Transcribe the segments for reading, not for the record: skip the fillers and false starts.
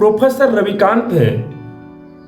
Professor Ravikant है,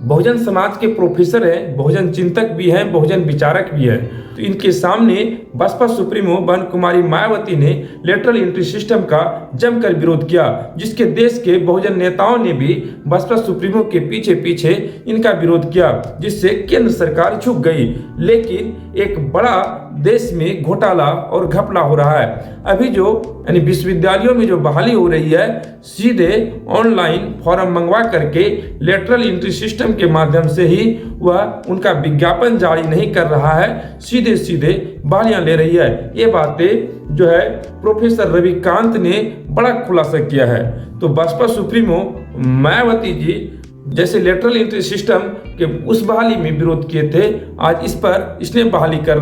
बहुजन समाज के professor हैं, बहुजन चिंतक भी हैं, बहुजन विचारक भी हैं। तो इनके सामने बसपा सुप्रीमो बहन कुमारी मायावती ने लेटरल एंट्री सिस्टम का जमकर विरोध किया, जिसके देश के बहुजन नेताओं ने भी बसपा सुप्रीमो के पीछे पीछे इनका विरोध किया, जिससे केंद्र सरकार झुक गई। लेकिन एक बड़ा देश में घोटाला और घपला हो रहा है। अभी जो यानी विश्वविद्यालयों में जो बहाली हो रही है, सीधे ऑनलाइन फॉर्म मंगवा करके लेटरल एंट्री सिस्टम के माध्यम से ही वह उनका विज्ञापन जारी नहीं कर रहा है, सीधे सीधे बहालियां ले रही है। ये बातें जो है प्रोफेसर रविकांत ने बड़ा खुलासा किया है। तो बसपा सुप्रीमो मायावती जी जैसे लेटरल एंट्री सिस्टम के उस बहाली में विरोध किए थे, आज इस पर इसने बहाली कर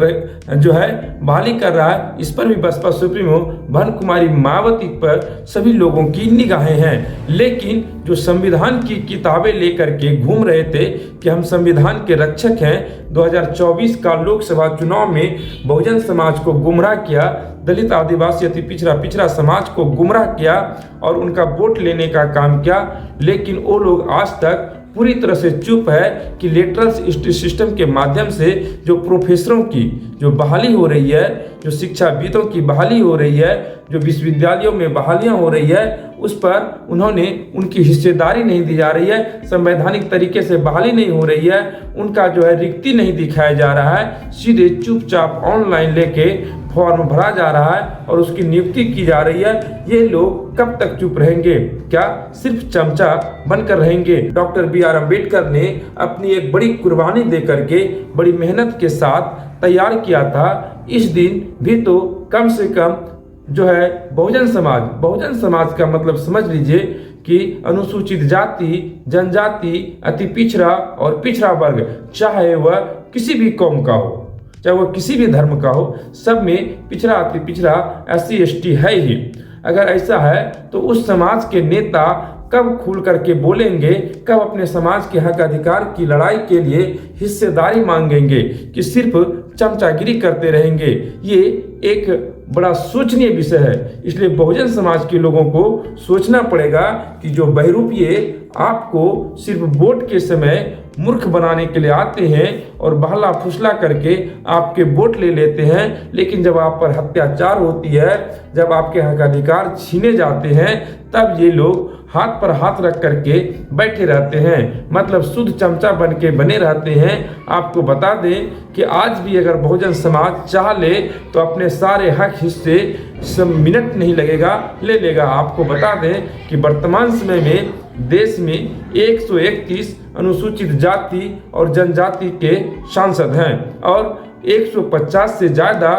रहा है। इस पर भी बसपा सुप्रीमो बहन कुमारी मायावती पर सभी लोगों की निगाहें हैं। लेकिन जो संविधान की किताबें लेकर के घूम रहे थे कि हम संविधान के रक्षक हैं, 2024 का लोकसभा चुनाव में बहुजन समाज को गुमराह किया, दलित आदिवासी अति पिछड़ा समाज को गुमराह किया और उनका वोट लेने का काम किया। लेकिन वो लोग आज तक पूरी तरह से चुप है कि लेटरल एंट्री सिस्टम के माध्यम से जो प्रोफेसरों की जो बहाली हो रही है, जो शिक्षाविदों की बहाली हो रही है, जो विश्वविद्यालयों में बहालियां हो रही है, उस पर उन्होंने उनकी हिस्सेदारी नहीं दी जा रही है, संवैधानिक तरीके से बहाली नहीं हो रही है, उनका जो है रिक्ति नहीं दिखाया जा रहा है, सीधे चुपचाप ऑनलाइन लेके फॉर्म भरा जा रहा है और उसकी नियुक्ति की जा रही है। ये लोग कब तक चुप रहेंगे? क्या सिर्फ चमचा बनकर रहेंगे? Doctor B R. अम्बेडकर ने अपनी एक बड़ी कुर्बानी दे करके बड़ी मेहनत के साथ तैयार किया था। इस दिन भी तो कम से कम जो है बहुजन समाज का मतलब समझ लीजिए कि अनुसूचित जाति, जनजाति, अति पिछड़ा और पिछड़ा वर्ग, चाहे वह किसी भी कौम का हो, चाहे वह किसी भी धर्म का हो, सब में पिछड़ा अति पिछड़ा SC ST है ही। अगर ऐसा है तो उस समाज के नेता कब खुल करके बोलेंगे, कब अपने समाज के हक अधिकार की लड़ाई के लिए हिस्सेदारी मांगेंगे कि सिर्फ चमचागिरी करते रहेंगे? ये एक बड़ा सोचनीय विषय है। इसलिए बहुजन समाज के लोगों को सोचना पड़ेगा कि जो बहरूपिये आपको सिर्फ वोट के समय मूर्ख बनाने के लिए आते हैं और बहला फुसला करके आपके वोट ले लेते हैं, लेकिन जब आप पर अत्याचार होती है, जब आपके हक अधिकार छीने जाते हैं, तब ये लोग हाथ पर हाथ रख करके बैठे रहते हैं, मतलब शुद्ध चमचा बन के बने रहते हैं। आपको बता दें कि आज भी अगर बहुजन समाज चाह ले तो अपने सारे हक हिस्से सब मिनट नहीं लगेगा ले लेगा। आपको बता दें कि वर्तमान समय में देश में 131 अनुसूचित जाति और जनजाति के सांसद हैं और 150 से ज़्यादा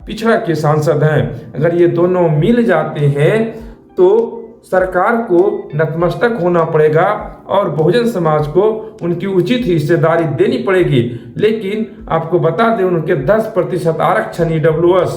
पिछड़ा के सांसद हैं। अगर ये दोनों मिल जाते हैं तो सरकार को नतमस्तक होना पड़ेगा और बहुजन समाज को उनकी उचित हिस्सेदारी देनी पड़ेगी। लेकिन आपको बता दें, उनके 10% आरक्षण EWS,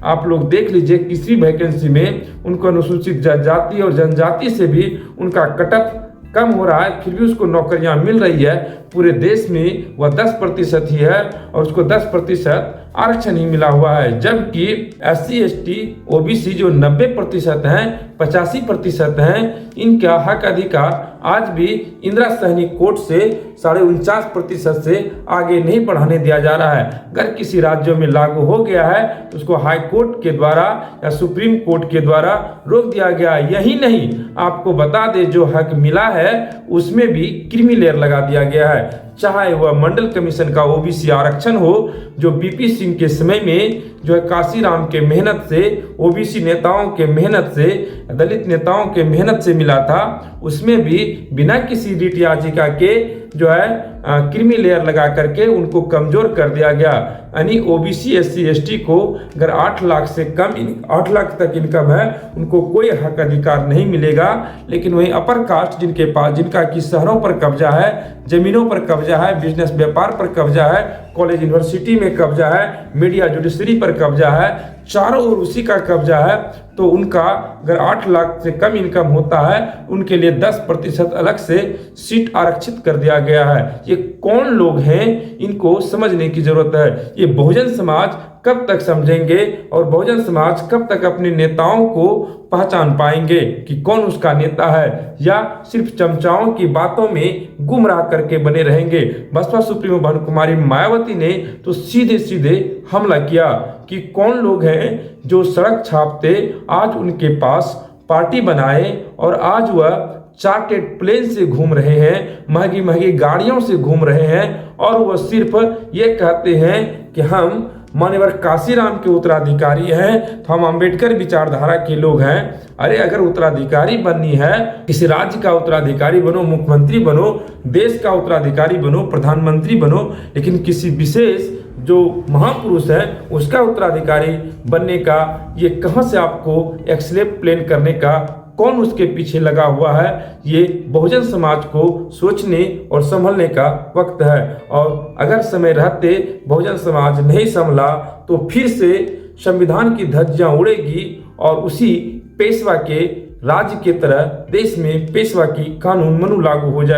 आप लोग देख लीजिए किसी वैकेंसी में उनको अनुसूचित जाति और जनजाति से भी उनका कटअप कम हो रहा है, फिर भी उसको नौकरियां मिल रही है। पूरे देश में वह 10% ही है और उसको 10% आरक्षण ही मिला हुआ है, जबकि SC ST OBC जो 90% हैं, 85% हैं, इनका हक अधिकार आज भी इंदिरा सहनी कोड से 49.5% से आगे नहीं बढ़ाने दिया जा रहा है। अगर किसी राज्यों में लागू हो गया है तो उसको हाई कोर्ट के द्वारा या सुप्रीम कोर्ट के द्वारा रोक दिया गया है। यही नहीं, आपको बता दें जो हक मिला है उसमें भी क्रीमी लेयर लगा दिया गया है, चाहे वह मंडल कमीशन का OBC आरक्षण हो जो BP सिंह के समय में जो है काशीराम के मेहनत से, OBC नेताओं के मेहनत से, दलित नेताओं के मेहनत से मिला था, उसमें भी बिना किसी रीट याचिका के जो है क्रीमी लेयर लगा करके उनको कमजोर कर दिया गया। यानी OBC SC ST को अगर 8 लाख से कम 8 लाख तक इनकम है उनको कोई हक अधिकार नहीं मिलेगा। लेकिन वहीं अपर कास्ट जिनके पास, जिनका कि शहरों पर कब्जा है, जमीनों पर कब्जा है, बिजनेस व्यापार पर कब्जा है, कॉलेज यूनिवर्सिटी में कब्जा है, मीडिया जुडिशरी पर कब्जा है, चारों ओर उसी का कब्जा है। तो उनका अगर 8 लाख से कम इनकम होता है, उनके लिए 10% अलग से सीट आरक्षित कर दिया गया है। ये कौन लोग हैं, इनको समझने की जरूरत है। ये बहुजन समाज कब तक समझेंगे और बहुजन समाज कब तक अपने नेताओं को पहचान पाएंगे कि कौन उसका नेता है, या सिर्फ चमचाओं की बातों में गुमराह करके बने रहेंगे। बसपा सुप्रीमो बहन कुमारी मायावती ने तो सीधे सीधे हमला किया कि कौन लोग हैं जो सड़क छापते आज उनके पास पार्टी बनाए और आज वह चार्टेड प्लेन से घूम रहे हैं, महंगी महंगी गाड़ियों से घूम रहे हैं, और वह सिर्फ ये कहते हैं कि हम मान्यवर काशीराम के उत्तराधिकारी हैं, तो हम अंबेडकर विचारधारा के लोग हैं। अरे अगर उत्तराधिकारी बननी है, किसी राज्य का उत्तराधिकारी बनो, मुख्यमंत्री बनो, देश का उत्तराधिकारी बनो, प्रधानमंत्री बनो, लेकिन किसी विशेष जो महापुरुष है उसका उत्तराधिकारी बनने का ये कहां से आपको एक्सलेप प्लान करने का, कौन उसके पीछे लगा हुआ है, ये बहुजन समाज को सोचने और संभलने का वक्त है। और अगर समय रहते बहुजन समाज नहीं संभला तो फिर से संविधान की धज्जियां उड़ेगी और उसी पेशवा के राज्य के तरह देश में पेशवा की कानून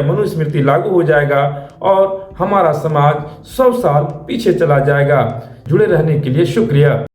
मनुस्मृति लागू हो जाएगा और हमारा समाज 100 साल पीछे चला जाएगा। जुड़े रहने के लिए शुक्रिया।